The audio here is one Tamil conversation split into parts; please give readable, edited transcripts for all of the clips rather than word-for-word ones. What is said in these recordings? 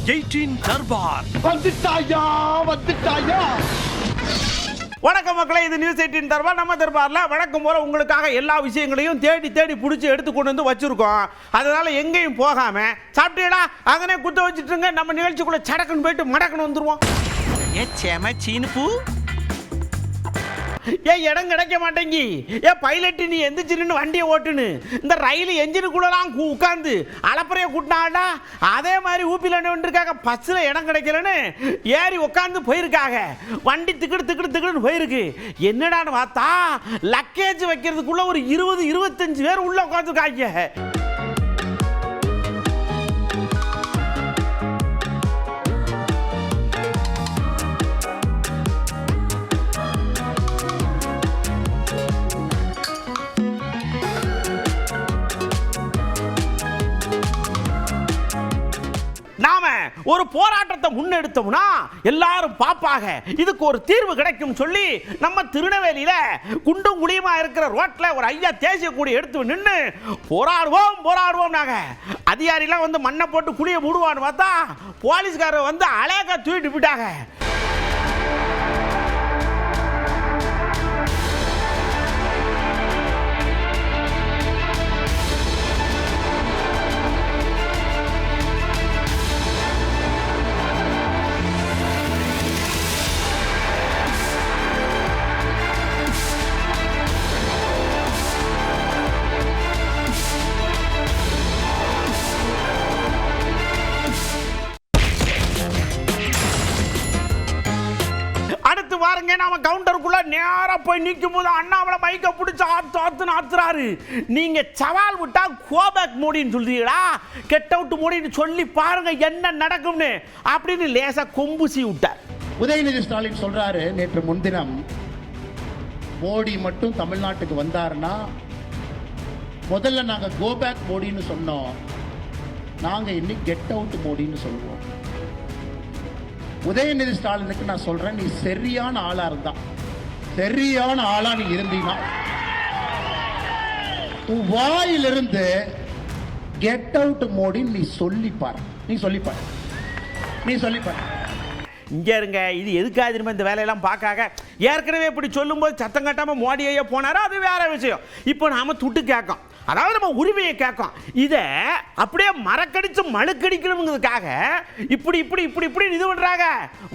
18 தர்பார். வணக்கம் மக்களே, இது நியூஸ் 18 தர்பார். நம்ம தர்பார்ல வழக்கம் போல உங்களுக்காக எல்லா விஷயங்களையும் தேடி தேடி பிடிச்சி எடுத்து கொண்டு வந்து வச்சிருக்கோம். அதனால எங்கேயும் போகாம சாப்பிட்டீங்களா அங்கனே குத்த வச்சுட்டுங்க. நம்ம நிகழ்ச்சிக்குள்ள சடக்குன்னு போயிட்டு மடக்குன்னு வந்துருவோம். சீனுப்பு ஏன் இடம் கிடைக்க மாட்டேங்கி, ஏன் பைலட் நீ எந்திரிச்சிருந்து வண்டியை ஓட்டுன்னு இந்த ரயில் என்ஜினுக்குள்ளலாம் உட்காந்து அலப்பறையை கூட்டினாடா. அதே மாதிரி ஊப்பியில் என்ன பண்ணிருக்காங்க, பஸ்ஸில் இடம் கிடைக்கலன்னு ஏறி உட்காந்து போயிருக்காங்க. வண்டி திக்கிடு திக்கிடு திக்கிடுன்னு போயிருக்கு. என்னடான்னு பார்த்தா லக்கேஜ் வைக்கிறதுக்குள்ள ஒரு 20-25 பேர் உள்ள உட்காந்துருக்காங்க. நாம ஒரு போராட்டத்தை முன்னெடுத்தோம்னா எல்லாரும் பாப்பாக, இதுக்கு ஒரு தீர்வு கிடைக்கும் சொல்லி நம்ம திருநெல்வேலியில குண்டும் குழியுமா இருக்கிற ரோட்ல ஒரு ஐயா தேசிய கொடி எடுத்து நின்று போராடுவோம் போராடுவோம். நாங்க அதிகாரிலாம் வந்து மண்ணை போட்டு குழியை மூடுவான்னு பார்த்தா போலீஸ்காரர் வந்து அழகா தூக்கிட்டு போயிட்டாங்க. பாருங்க, நாம கவுண்டருக்குள்ள நேரா போய் நிக்கும் போது அண்ணாமலை மைக்க பிடிச்சு ஆத்துன்னு ஆத்துறாரு. நீங்க சவால் விட்டா கோபேக் மோடின்னு சொல்றீங்களா, கெட் அவுட் மோடின்னு சொல்லி பாருங்க என்ன நடக்கும்னு அப்படின்னு லேசா கொம்புசி விட்டார். உதயநிதி ஸ்டாலின் சொல்றாரு, நேற்று முன்தினம் மோடி மட்டும் தமிழ்நாட்டுக்கு வந்தாருன்னா முதல்ல நாங்க கோபேக் மோடின்னு சொன்னோம், நாங்க இன்னைக்கு கெட் அவுட் மோடின்னு சொல்லுவோம். உதயநிதி ஸ்டாலினுக்கு நான் சொல்றேன், நீ சரியான ஆளா இருந்தா, சரியான ஆளா நீ இருந்தீங்கன்னா உன் வாயிலிருந்து கெட் அவுட் மோடி நீ சொல்லிப்பாரு. இங்க இருங்க, இது எதுக்காக திரும்ப இந்த வேலையெல்லாம் பார்க்காக. ஏற்கனவே இப்படி சொல்லும்போது சத்தம் கட்டாம மோடியே போனாரோ அது வேற விஷயம். இப்போ நாம துட்டு கேட்கோம், அதாவது நம்ம உரிமையை கேட்கும். இதை அப்படியே மரக்கடிச்சு மழுக்கடிக்கணுங்கிறதுக்காக இப்படி இப்படி இப்படி இப்படி இது பண்றாங்க.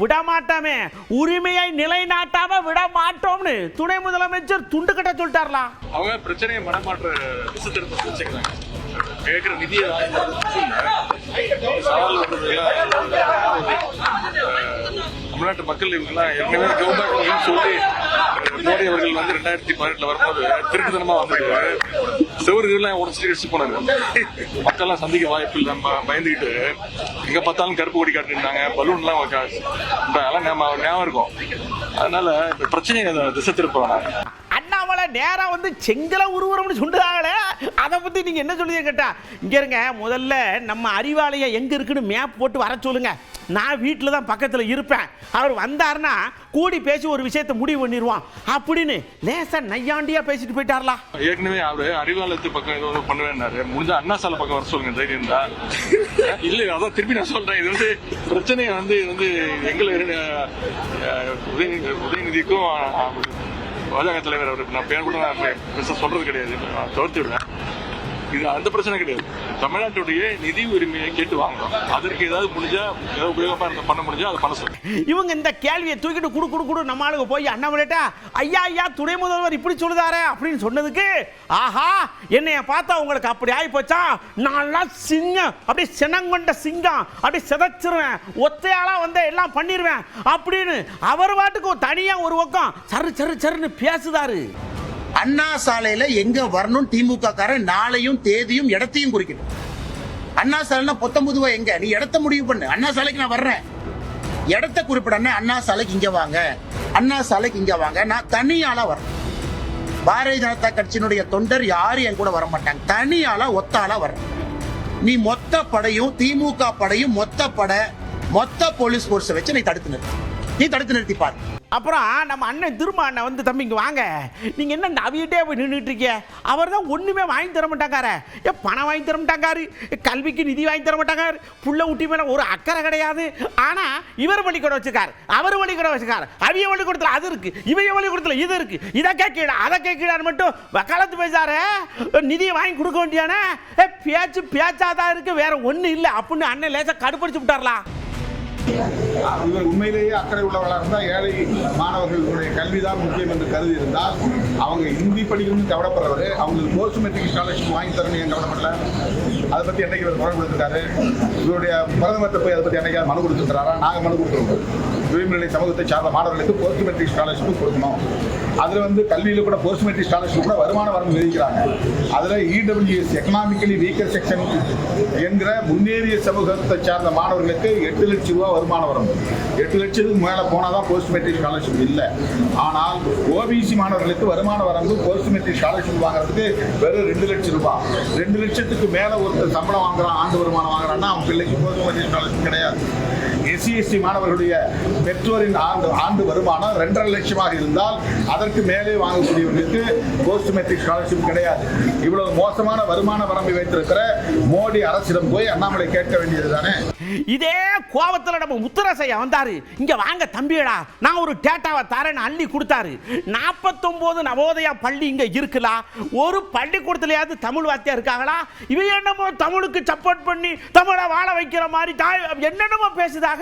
விட மாட்டாமே, உரிமையை நிலைநாட்டாம விட மாட்டோம்னு துணை முதலமைச்சர் துண்டு கட்ட சொல்லிட்டார்ல. அவங்க பிரச்சனையை மனமாற்ற கேட்கிற நிதியை தமிழ்நாட்டு மக்கள் இவங்கெல்லாம் ஏற்கனவே கவர்மெண்ட் சொல்லி மோடி அவர்கள் வந்து 2018 வரும்போது திருட்டுத்தனமா வந்துட்டு செவர்கள்லாம் உடச்சிட்டு கடிச்சு போனாங்க. மக்கள்லாம் சந்திக்க வாய்ப்பு இல்லை, பயந்துக்கிட்டு எங்க பார்த்தாலும் கருப்பு கொடி காட்டிருந்தாங்க, பலூன்லாம் ஞாபகம் இருக்கும். அதனால பிரச்சனையை திசை திருப்பாங்க. அண்ணாமலை நேரா வந்து செங்கல உருவரம்னு சொல்றாங்களே, அதை பத்தி நீங்க என்ன சொல்லுங்க கேட்டா, இங்க இருங்க, முதல்ல நம்ம அறிவாலயம் எங்க இருக்குன்னு மேப் போட்டு வர சொல்லுங்க. நான் வீட்டில் தான் பக்கத்தில் இருப்பேன். அவர் வந்தாருன்னா கூடி பேசி ஒரு விஷயத்தை முடிவு பண்ணிடுவான் அப்படின்னு லேசா நையாண்டியா பேசிட்டு போயிட்டார்ல. ஏற்கனவே அவரு அறிவாலயத்து பக்கம் ஏதோ பண்ணுவேன்னாரு, முடிஞ்ச அண்ணா சாலை பக்கம் வர சொல்லுங்க தைரியம் தான். இல்ல அதான் திருப்பி நான் சொல்றேன், இது வந்து பிரச்சனையை வந்து எங்களை உதயநிதிக்கும் பாஜக தலைவர் அவர் நான் பேர் கூட நான் சொல்றது கிடையாது, தவிர்த்து விடுவேன். இது அந்த பிரச்சனை கிடையாது. தமிழ்நாட்டுடைய நிதி உரிமையை கேட்டு வாங்கலாம். அதற்கு ஏதாவது முடிஞ்சா, ஏதாவது உபயோகமா பண்ண முடிஞ்சா அதை பண்ண சொல்லுங்க. இவங்க இந்த கேள்வியை தூக்கிட்டு குடு நம்ம ஆளுங்க போய் அண்ணாமலைட்டா ஐயா துணை முதல்வர் இப்படி சொல்லுதாரே அப்படின்னு சொன்னதுக்கு, ஆஹா என்னைய பார்த்தா உங்களுக்கு அப்படி ஆகி போச்சா, நான் சிங்கம், அப்படியே சினங்கொண்ட சிங்கம், அப்படி சிதைச்சிருவேன், ஒத்தையாளா வந்து எல்லாம் பண்ணிடுவேன் அப்படின்னு அவர் பாட்டுக்கு தனியா ஒரு பக்கம் சருன்னு பேசுதாரு. அண்ணா சாலையில எங்க வரணும் திமுக காரன் நாளையும் தேதியும் இடத்தையும் குறிக்கணும். அண்ணா சாலைனா 19 எங்க, நீ இடத்த முடிவு பண்ணு. அண்ணா சாலைக்கு நான் வர்றேன், இடத்த குறிப்பிட, அண்ணா சாலைக்கு இங்க வாங்க, அண்ணா சாலைக்கு இங்க வாங்க. நான் தனியாளா வரேன். பாரதிய ஜனதா கட்சியினுடைய தொண்டர் யாரும் என் கூட வர மாட்டாங்க, தனியாளா ஒத்தாளா வர்றேன். நீ மொத்த படையும் திமுக படையும் மொத்த போலீஸ் போர்ஸ் வச்சு நீ தடுத்து நிறுத்தி பாரு. அப்புறம் நம்ம அண்ணன் திரும்ப அண்ணன் வந்து தம்பி இங்கே வாங்க, நீங்கள் என்ன நவியிட்டே போய் நின்றுட்டு இருக்கீங்க, அவர் தான் ஒன்றுமே வாங்கி தர மாட்டாங்காரு, பணம் வாங்கி தர மாட்டாங்காரு, கல்விக்கு நிதி வாங்கி தர மாட்டாங்காரு, புள்ள ஊட்டி மேலே ஒரு அக்கறை கிடையாது. ஆனால் இவர் பள்ளிக்கூடம் வச்சுருக்காரு, அவர் பள்ளிக்கூடம் வச்சுருக்காரு, அவிய பள்ளிக்கூடத்தில் அது இருக்குது, இவைய பள்ளிக்கூடத்தில் இது இருக்குது, இதை கேட்கல அதை கேட்கலான்னு மட்டும் வக்காலத்து பேசாரு, நிதியை வாங்கி கொடுக்க வேண்டியானே, பேச்சு பேச்சாதான் இருக்குது, வேற ஒன்றும் இல்லை அப்படின்னு அண்ணன் லேசாக கடுப்படிச்சு விட்டார்லாம். இவர் உண்மையிலேயே அக்கறை உள்ளவர்களாக இருந்தால் ஏழை மாணவர்களுடைய கல்விதான் முக்கியம் என்று கருதி இருந்தால் அவங்க ஹிந்தி படிக்கணும்னு கவலைப்படுறவர் அவங்களுக்கு போஸ்ட் மெட்ரிக் ஸ்காலர்ஷிப் வாங்கி தரணும் ஏன் கவலைப்படல? அதை பற்றி என்னைக்கு இவர் குரல் கொடுத்துருக்காரு? இவருடைய பிரதமர்கிட்ட போய் அதை பற்றி என்னைக்காவது மனு கொடுத்துருக்காரா? நாங்கள் மனு கொடுத்துருக்கோம். விளிம்புநிலை சமூகத்தை சார்ந்த மாணவர்களுக்கு போஸ்ட் மெட்ரிக் ஸ்காலர்ஷிப் கொடுக்கணும். அதில் கல்வியில் கூட போஸ்ட் மெட்ரிக் ஸ்காலர்ஷிப் கூட வருமான வரம்பு விதிக்கிறாங்க. அதில் இடபிள்யூஎஸ் எக்கனாமிக்கலி வீக்கர் செக்ஷன் என்கிற முன்னேறிய சமூகத்தை சார்ந்த மாணவர்களுக்கு 8 லட்சம் ரூபா வருமான வரம்பு. 8 லட்சத்துக்கு மேலே போனால் தான் போஸ்ட் மெட்ரிக் ஸ்காலர்ஷிப் இல்லை. ஆனால் ஓபிசி மாணவர்களுக்கு வருமான வரம்பு போஸ்ட் மெட்ரிக் ஸ்காலர்ஷிப் வாங்குறதுக்கு வெறும் 2 லட்சம் ரூபாய். 2 லட்சத்துக்கு மேலே ஒருத்தர் சம்பளம் வாங்குறான், ஆண்டு வருமானம் வாங்குறான்னா அவன் பிள்ளைக்கு போஸ்ட் மெட்ரிக் ஸ்காலர்ஷிப் கிடையாது. எஸ்சி மாணவர்களுடைய பெற்றோரின் ஆண்டு வருமானம் 2.5 லட்சமாக இருந்தால் அதற்கு மேலே வாங்கக்கூடியவர்களுக்கு போஸ்ட் மெட்ரிக் ஸ்காலர்ஷிப் கிடையாது. இவ்வளவு மோசமான வருமான வரம்பை வைத்திருக்கிற மோடி அரசிடம் போய் அண்ணாமலை கேட்க வேண்டியது தானே? இதே கோபத்தில் நம்ம முத்துராசையா வந்தாரு, இங்க வாங்க தம்பியடா நான் ஒரு டேட்டாவை தரேன்னு அள்ளி கொடுத்தாரு. 49 நவோதயா பள்ளி இங்க இருக்குல்ல, ஒரு பள்ளிக்கூடத்திலேயாவது தமிழ் வார்த்தையா இருக்காங்களா? இவ என்னமோ தமிழுக்கு சப்போர்ட் பண்ணி தமிழை வாழ வைக்கிற மாதிரி என்னென்னமோ பேசுதாக.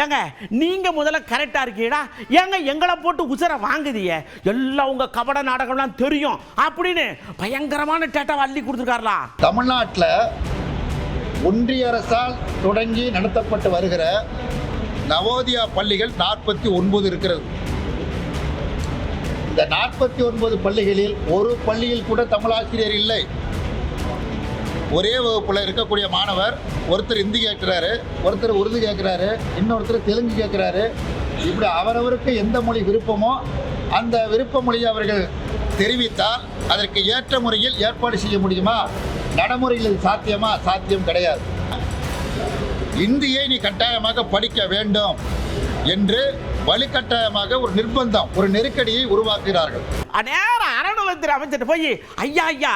ஏங்க நீங்க முதல்ல கரெக்டா இருக்கீடா, ஏங்க எங்களை போட்டு உசர வாங்குதிய, எல்லாம் உங்க கபட நாடகம்லாம் தெரியும் அப்படின்னு பயங்கரமான டேட்டாவை அள்ளி கொடுத்துருக்காருலா. தமிழ்நாட்டில் ஒன்றிய அரசால் தொடங்கி நடத்தப்பட்டு வருகிற நவோதயா பள்ளிகள் 49 இருக்கிறது. இந்த 49 பள்ளிகளில் ஒரு பள்ளியில் கூட தமிழாசிரியர் இல்லை. ஒரே வகுப்பில் இருக்கக்கூடிய மாணவர் ஒருத்தர் இந்தி கேட்குறாரு, ஒருத்தர் உருது கேட்குறாரு, இன்னொருத்தர் தெலுங்கு கேட்குறாரு. இப்படி அவரவருக்கு எந்த மொழி விருப்பமோ அந்த விருப்ப மொழியை அவர்கள் தெரிவித்தால் அதற்கு ஏற்ற முறையில் ஏற்பாடு செய்ய முடியுமா? நடைமுறையில் சாத்தியமா? சாத்தியம் கிடையாது. இந்தியை நீ கட்டாயமாக படிக்க வேண்டும் என்று வலுக்கட்டாயமாக ஒரு நிர்பந்தம், ஒரு நெருக்கடியை உருவாக்குகிறார்கள். நேரம் அறநிலையத்துறை அமைச்சர் போய் ஐயா ஐயா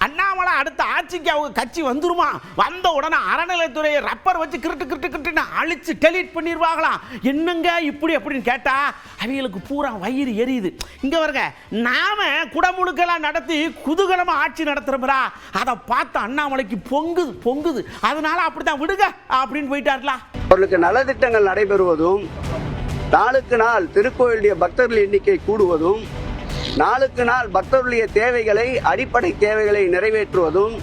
அண்ணாமலை அடுத்த ஆட்சிக்கு அவங்க கட்சி வந்துருமா, வந்த உடனே அறநிலையத்துறையை ரப்பர் வச்சு கிருட்டு கிருட்டு கிருட்டுன்னு அழிச்சு டெலீட் பண்ணிடுவாங்களாம். என்னங்க இப்படி அப்படின்னு கேட்டா அவங்களுக்கு பூரா வயிறு எரியுது. இங்க வருங்க, நாம குடமுழுக்கெல்லாம் நடத்தி குதூகலமா ஆட்சி நடத்துறோம்ரா, அதை பார்த்து அண்ணாமலைக்கு பொங்குது பொங்குது, அதனால அப்படித்தான் விடுங்க அப்படின்னு போயிட்டார்களா. அவர்களுக்கு நலத்திட்டங்கள் நடைபெறுவதும், நாளுக்கு நாள் திருக்கோயிலுடைய பக்தர்கள் எண்ணிக்கை கூடுவதும், நாளுக்கு நாள் பக்தர்களுடைய தேவைகளை, அடிப்படை தேவைகளை நிறைவேற்றுவதும்,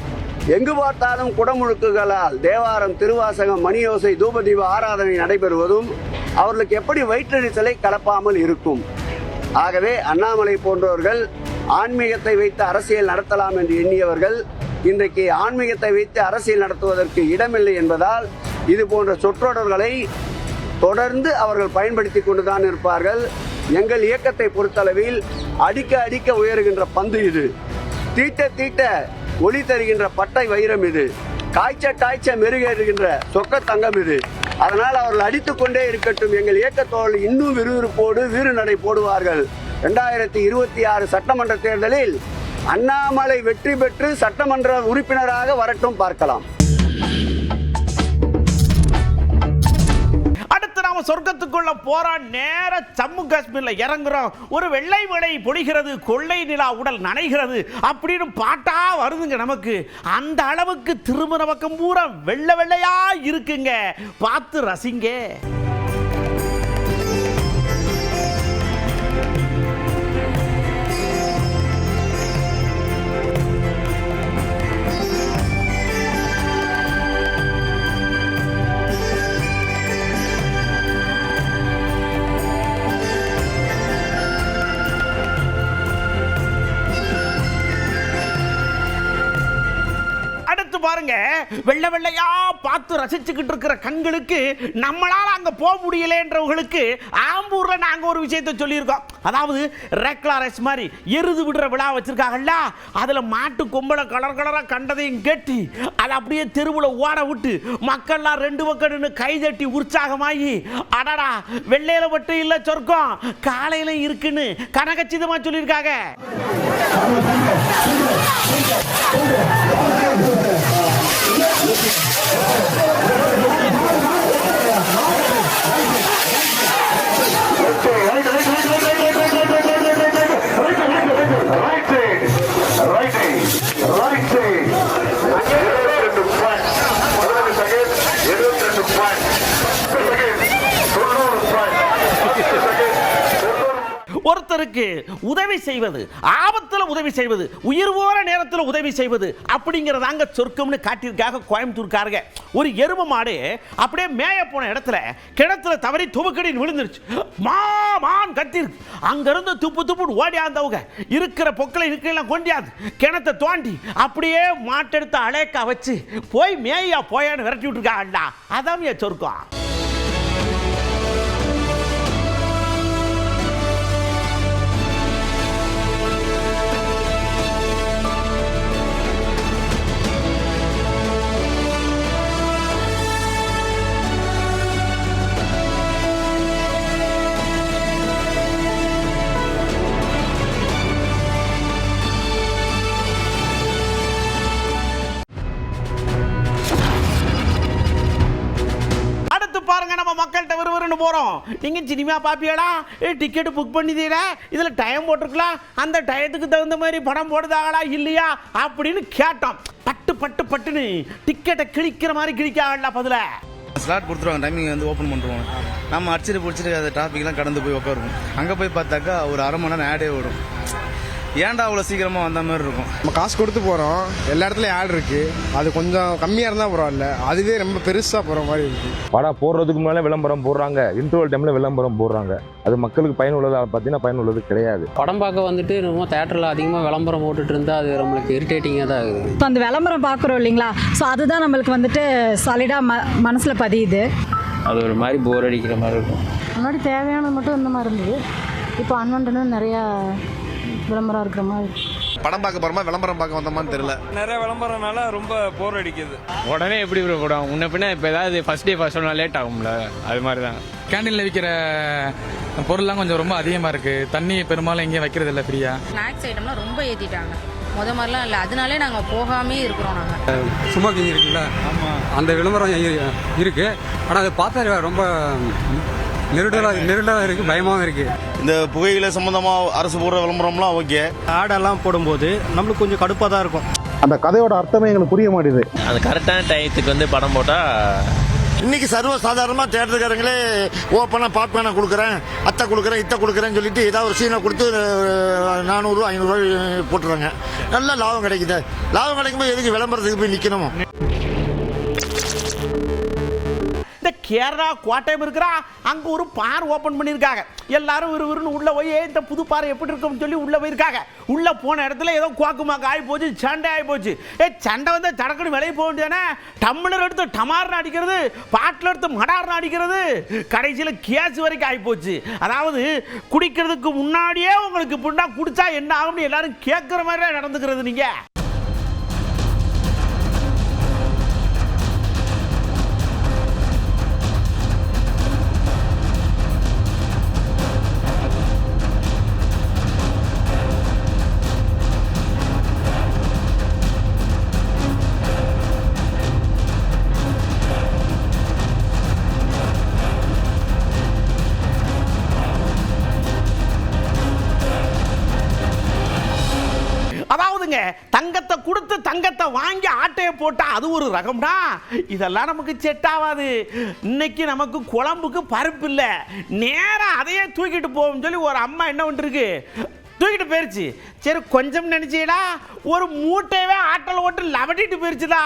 எங்கு பார்த்தாலும் குடமுழுக்குகளால் தேவாரம், திருவாசகம், மணியோசை, தூபதீப ஆராதனை நடைபெறுவதும் அவர்களுக்கு எப்படி வயிற்றெரிச்சலை கலப்பாமல் இருக்கும்? ஆகவே அண்ணாமலை போன்றவர்கள் ஆன்மீகத்தை வைத்து அரசியல் நடத்தலாம் என்று எண்ணியவர்கள் இன்றைக்கு ஆன்மீகத்தை வைத்து அரசியல் நடத்துவதற்கு இடமில்லை என்பதால் இது போன்ற சொற்றொடர்களை தொடர்ந்து அவர்கள் பயன்படுத்தி கொண்டுதான் இருப்பார்கள். எங்கள் இயக்கத்தை பொறுத்தளவில் அடிக்க அடிக்க உயருகின்ற பந்து இது, தீட்ட தீட்ட ஒளி தருகின்ற பட்டை வைரம் இது, காய்ச்ச காய்ச்ச மெருகேறுகின்ற சொக்க தங்கம் இது. அதனால் அவர்கள் அடித்துக்கொண்டே இருக்கட்டும். எங்கள் இயக்கத்தோடு இன்னும் விறுவிறுப்போடு வீறு நடை போடுவார்கள். 2026 சட்டமன்ற தேர்தலில் அண்ணாமலை வெற்றி பெற்று சட்டமன்ற உறுப்பினராக வரட்டும், பார்க்கலாம். சொர்க்கத்துக்குள்ள போறோம், நேர ஜம்மு காஷ்மீர்ல இறங்குறோம். ஒரு வெள்ளை மழை பொழிகிறது, கொள்ளை நிலா உடல் நனைகிறது அப்படின்னு பாட்டா வருதுங்க நமக்கு. அந்த அளவுக்கு திருமண பக்கம் பூரா வெள்ளை வெள்ளையா இருக்குங்க, பார்த்து ரசிங்க. பாருங்க, வெள்ளை வெள்ளையா பார்த்து ரசிச்சுக்கிட்டு இருக்கிற கண்களுக்கு நம்மளால அங்க போக முடியலன்றவங்களுக்கு ஆம்பூர்ல நாங்க ஒரு விஷயத்தை சொல்லியிருக்கோம். அதாவது ரெக்லாரஸ் மாதிரி எருது விடுற விழா வச்சிருக்காங்கல்ல, அதுல மாட்டு கொம்பளை கலர் கலரா கண்டதையும் கட்டி அதை அப்படியே தெருவுல ஓட விட்டு மக்கள்லாம் 2 பக்கம் நின்று கைதட்டி உற்சாகமாகி அடடா வெள்ளையில மட்டும் இல்ல சொர்க்கம் காலையில இருக்குன்னு கனகச்சிதமா சொல்லியிருக்காங்க. ஒருத்தருக்கு உதவி செய்வது, ஆபத்தில் உதவி செய்வது, உயிர் போற நேரத்தில் உதவி செய்வது அப்படிங்கிறதாங்க சொர்க்கம்னு காட்டியிருக்காங்க கோயம்புத்தூர்காரங்க. ஒரு எரும மாடு அப்படியே மேய போன இடத்துல கிணத்துல தவறி துவக்கடின்னு விழுந்துருச்சு. மான் கத்திருக்கு. அங்கிருந்து துப்பு துப்புன்னு ஓடியாந்தவங்க இருக்கிற பொக்களை இருக்கலாம் கொண்டியாது கிணத்தை தோண்டி அப்படியே மாட்டெடுத்து அழைக்க வச்சு போய் மேயா போயான்னு விரட்டி விட்டுருக்காங்கடா. அதான் சொர்க்கம். மக்கள்கிட்ட விறுவிறுன்னு போறோம். நீங்க சினிமா பாப்பியடா, டிக்கெட் புக் பண்ணிதீடா, இதுல டைம் போட்டுருக்கலாம், அந்த டயத்துக்கு தகுந்த மாதிரி படம் போடுதாங்களா இல்லையா அப்படின்னு கேட்டோம். பட்டு பட்டு பட்டுன்னு டிக்கெட்டை கிழிக்கிற மாதிரி கிழிக்காங்கடா. பதில ஸ்லாட் கொடுத்துருவாங்க, டைமிங் வந்து ஓப்பன் பண்ணுறோம். நம்ம அடிச்சுட்டு பிடிச்சிட்டு அந்த டிராஃபிக்லாம் கடந்து போய் உட்காருவோம். அங்கே போய் பார்த்தாக்கா ஒரு அரை மணி நேரம் ஆடே ஓடும். ஏன்டா அவ்வளோ சீக்கிரமாக வந்த மாதிரி இருக்கும். நம்ம காசு கொடுத்து போகிறோம், எல்லா இடத்துலையும் ஆட் இருக்கு, அது கொஞ்சம் கம்மியாக இருந்தால் பரவாயில்ல, அதுவே ரொம்ப பெருசாக போகிற மாதிரி இருக்கு. படம் போடுறதுக்கு முன்னாலே விளம்பரம் போடுறாங்க, இன்டர்வல் டைமில் விளம்பரம் போடுறாங்க. அது மக்களுக்கு பயனுள்ளது பார்த்தீங்கன்னா பயனுள்ளது கிடையாது. படம் பார்க்க வந்துட்டு நம்ம தேட்டரில் அதிகமாக விளம்பரம் போட்டுட்டு இருந்தால் அது நம்மளுக்கு இரிட்டேட்டிங்காக தான் ஆகுது. இப்போ அந்த விளம்பரம் பார்க்குறோம் இல்லைங்களா, ஸோ அதுதான் நம்மளுக்கு வந்துட்டு சாலிடாக மனசில் பதியுது. அது ஒரு மாதிரி போர் அடிக்கிற மாதிரி இருக்கும். முன்னாடி தேவையானது மட்டும் இந்த மாதிரி இருந்தது, இப்போ அன்வான்டான நிறையா விளம்பரம் இருக்கிற மாதிரி. படம் பார்க்க போகிறோமா விளம்பரம் பார்க்க வந்தோமான்னு தெரியல. நிறைய விளம்பரம்னால ரொம்ப போர் அடிக்குது. உடனே எப்படி படம் முன்ன பின்ன இப்போ ஏதாவது ஃபர்ஸ்ட் டே ஃபர்ஸ்ட் ஒன்றா லேட் ஆகும்ல, அது மாதிரி தான். கேண்டீனில் விற்கிற பொருள்லாம் கொஞ்சம் ரொம்ப அதிகமாக இருக்குது. தண்ணி பெரும்பாலும் எங்கேயும் வைக்கிறது இல்லை ஃப்ரீயா. ஸ்நாக்ஸ் ஐட்டம்லாம் ரொம்ப ஏற்றிட்டாங்க, மாதிரிலாம் இல்லை, அதனாலே நாங்கள் போகாமே இருக்கிறோம். நாங்கள் சும்மா கிங் இருக்குல்ல, அந்த விளம்பரம் இருக்குது, ஆனால் அதை பார்த்தா ரொம்ப நெருடலாக இருக்குது, பயமாகவும் இருக்குது. இந்த புகையில சம்பந்தமாக அரசு போடுற விளம்பரம்லாம் ஓகே. ஆடெல்லாம் போடும்போது நம்மளுக்கு கொஞ்சம் கடுப்பாக தான் இருக்கும். அந்த கதையோட அர்த்தமே எங்களுக்கு புரிய மாட்டேது. அந்த கரெக்டான டயத்துக்கு வந்து படம் போட்டால் இன்னைக்கு சர்வ சாதாரணமாக தேட்டருக்காரங்களே ஓப்பனாக பாப்கார்னை கொடுக்குறேன், அத்தை கொடுக்குறேன், இத்தை கொடுக்குறேன்னு சொல்லிட்டு ஏதாவது ஒரு சீனை கொடுத்து 400 500 போட்டுறாங்க. நல்ல லாபம் கிடைக்குது. லாபம் கிடைக்கும்போது எதுக்கு விளம்பரத்துக்கு போய் நிற்கணும்? இந்த கேரளா கோட்டையம் இருக்கிறா, அங்க ஒரு பார் ஓபன் பண்ணியிருக்காங்க. எல்லாரும் விறுவிறுன்னு உள்ள போய் இந்த புது பாறை எப்படி இருக்கும்னு சொல்லி உள்ள போயிருக்காங்க. உள்ள போன இடத்துல ஏதோ குவாக்குமாக்கு ஆகி போச்சு, சண்டை ஆகி போச்சு. சண்டை வந்து தடக்குன்னு விலை போக வேண்டியதானே, டம்ளர் எடுத்து டமார்னு அடிக்கிறது, பாட்டில் எடுத்து மடார்னு அடிக்கிறது, கடைசியில் கேஸ் வரைக்கும் ஆகி போச்சு. அதாவது குடிக்கிறதுக்கு முன்னாடியே உங்களுக்கு இப்படின்னா குடிச்சா என்ன ஆகும்னு எல்லாரும் கேட்குற மாதிரி நடந்துக்கிறது. நீங்க தங்கத்தை கொடுத்து தங்கத்தை வாங்கி ஆட்டையை போட்டா அது ஒரு ரகம்டா. இதெல்லாம் நமக்கு செட் ஆகாது. இன்னைக்கு நமக்கு குழம்புக்கு பருப்பு இல்லை, நேரம் அதையே தூக்கிட்டு போகும் சொல்லி ஒரு அம்மா என்ன பண்ணிருக்கு, தூக்கிட்டு போயிருச்சு. சரி கொஞ்சம் நினைச்சீடா, ஒரு மூட்டையவே ஆட்டல் ஓட்டு லவட்டிட்டு போயிருச்சுடா.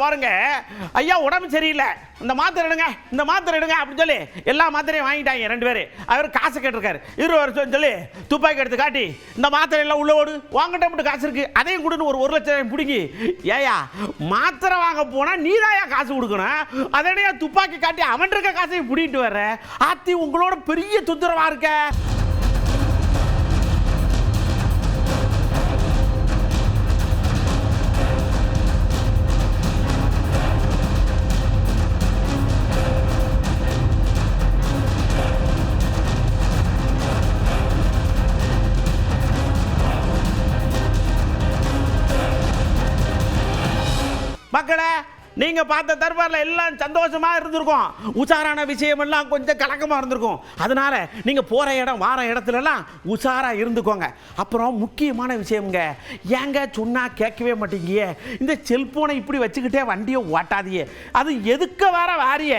பாருங்க, ஐயா உடம்பு சரியில்லை, இந்த மாத்திரை எடுங்க, இந்த மாத்திரை எடுங்க அப்படின்னு சொல்லி எல்லா மாத்திரையும் வாங்கிட்டாங்க 2 பேர். அவர் காசு கேட்டிருக்காரு 20 வருஷம் சொல்லி துப்பாக்கி எடுத்து காட்டி இந்த மாத்திரை எல்லாம் உள்ள ஓடு, வாங்கிட்ட மட்டும் காசு இருக்கு அதையும் கொடுன்னு ஒரு 1 லட்சம் பிடிங்கி, ஏயா மாத்திரை வாங்க போனா நீதாயா காசு கொடுக்கணும், அதனையா துப்பாக்கி காட்டி அவன் இருக்க காசையும் பிடிட்டு வர்ற. ஆத்தி உங்களோட பெரிய தொந்தரவா இருக்க. மக்களே, நீங்க பார்த்த தர்பார்ல எல்லாம் சந்தோஷமா இருந்திருக்கும், உஷாரான விஷயம் எல்லாம் கொஞ்சம் கலக்கமா இருந்திருக்கும். அதனால நீங்க போற இடம் வார இடத்துல எல்லாம் உஷாரா இருந்துக்கோங்க. அப்புறம் முக்கியமான விஷயம்ங்க, ஏங்க சொன்னா கேட்கவே மாட்டீங்க, இந்த செல்போனை இப்படி வச்சுக்கிட்டே வண்டியை ஓட்டாதீங்க. அது எதுக்க வர வாரிய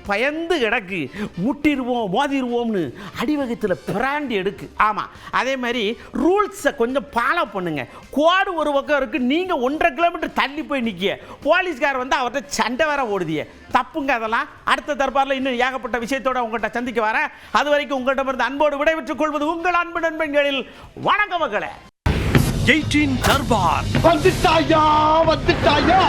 பயந்து கிடக்கு, முட்டிடுவோம் மோதிடுவோம்னு அடிவகத்தில் பிராண்டி எடுக்கு. ஆமா, அதே மாதிரி ரூல்ஸை கொஞ்சம் ஃபாலோ பண்ணுங்க. கோடு ஒரு பக்கம் இருக்கு, நீங்க 1.5 கிலோமீட்டர் தள்ளி போய் நிக்க, போலீஸ்கார் வந்து அவர்கிட்ட சண்டை வேற ஓடுதியே, தப்புங்க அதெல்லாம். அடுத்த தர்பார்ல இன்னும் ஏகப்பட்ட விஷயத்தோட உங்கள்கிட்ட சந்திக்க வரேன். அது வரைக்கும் உங்கள்கிட்ட இருந்து அன்போடு விடைபெற்றுக் கொள்வது உங்கள் அன்பு நண்பன்களில் வணக்க மக்களே. 18 தர்பார் வந்துட்டாயா வந்துட்டாயா.